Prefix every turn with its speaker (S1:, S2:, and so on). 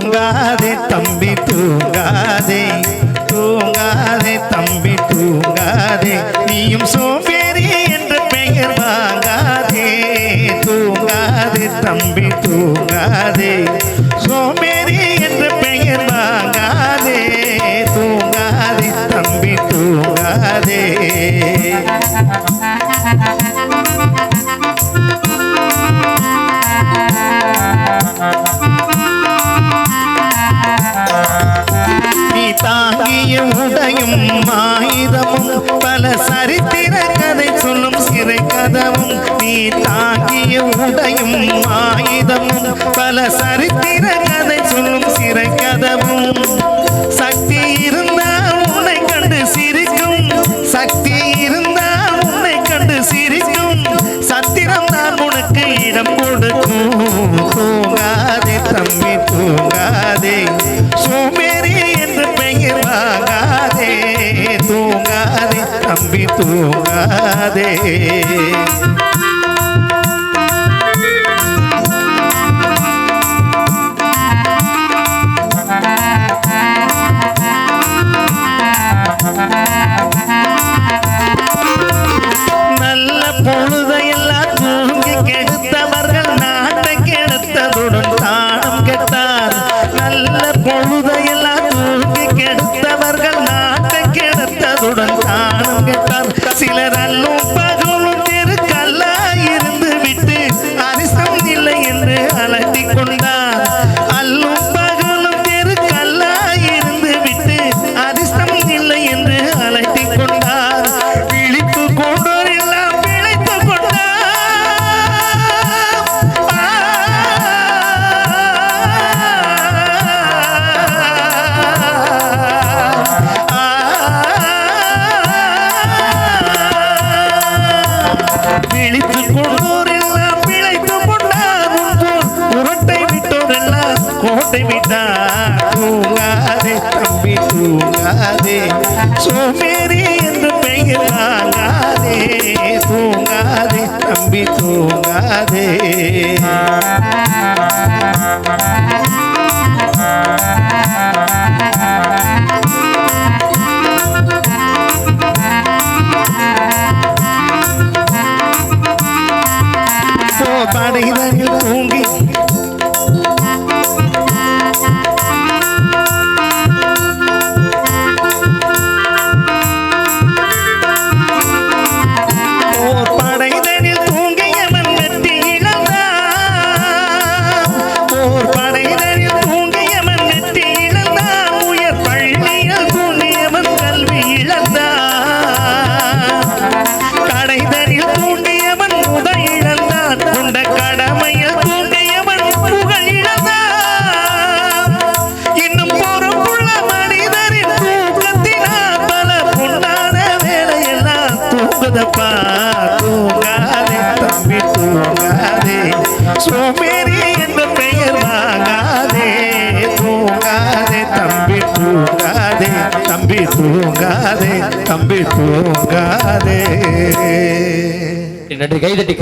S1: தூங்காதே தம்பி தூங்காதே, தூங்காதே தம்பி தூங்காதே, நீயும் சோம்பேறி என்ற பெயர் வாங்காதே. தூங்காதே தம்பி தூங்காதே, சோம்பேறி என்ற பெயர் வாங்காதே. தூங்காதே தம்பி தூங்காதே. தாங்கிய உடையும் ஆயுதமும் பல சரித்திர கதை சொல்லும் சிறை கதவும். நீ தாங்கிய உடையும் ஆயுதமும் பல சரித்திர கதை சொல்லும் சிறை கதவும். சக்தி இருந்தால் உன்னை கண்டு சிரிக்கும், சக்தி இருந்தால் உன்னை கண்டு சிரிக்கும், சத்திரம் தான் உனக்கு இடம் கொடுக்கும். தூங்காதே தம்பி தூங்காதே, சோம்பேறி என்று பெயர் வாங்காதே. தூங்காதே தம்பி தூங்காதே. நல்ல பொழுதையெல்லாம் தூங்கி கெடுத்தவர்கள் நாட்டை கெடுத்ததுடன் தானம் கெட்டார். நல்ல பொழுதையெல்லாம் தூங்கி கெடுத்தவர்கள் நாட்டை கெடுத்ததுடன் தானம் கெட்டார். சிலர் அல்லும் பகலும் தெருக்கல்லா இருந்து விட்டு அரிசம் இல்லை என்று அலட்டி கொண்டார். அல்லும் பகலும் தெருக்கல்லா இருந்து விட்டு அரிசம் இல்லை என்று அலட்டி கொண்டார். விழித்து கொண்டோர் எல்லாம் விளைத்து கொண்டார். விழித்து கொண்டோர் எல்லாம் விளைத்து கொண்டார். உரட்டை விட்டோர் எல்லாம் கோட்டை விட்டார். தூங்காதே தம்பி தூங்காதே, சோம்பேறி என்று பெயர் வாங்காதே. தூங்காதே தம்பி தூங்காதே. படைதனில் தூங்கி படைதனில் தூங்கியவன் வெற்றி இழந்தான். ஓர் படைதனில் தூங்கியவன் வெற்றி இழந்தான். உயர் பள்ளியில் தூங்கியவன் கல்வி இழந்தான். கடைதனில் தூங்கியவன் உதவி இழந்தான். கொண்ட கடமையில் தூங்கியவன் புகழ் இழந்தான். இன்னும் பொறுப்புள்ள மனிதரின் தூக்கத்தினால் பல பொன்னான வேலையெல்லாம் தூங்குதப்பா. தூங்காதே தம்பி தூங்காதே, சோம்பேறி என்ற பெயர் வாங்காதே. தூங்காதே தம்பி தூங்காதே, தம்பி தூங்காதே, தம்பி தூங்காதே.
S2: நன்றி. கைதட்டி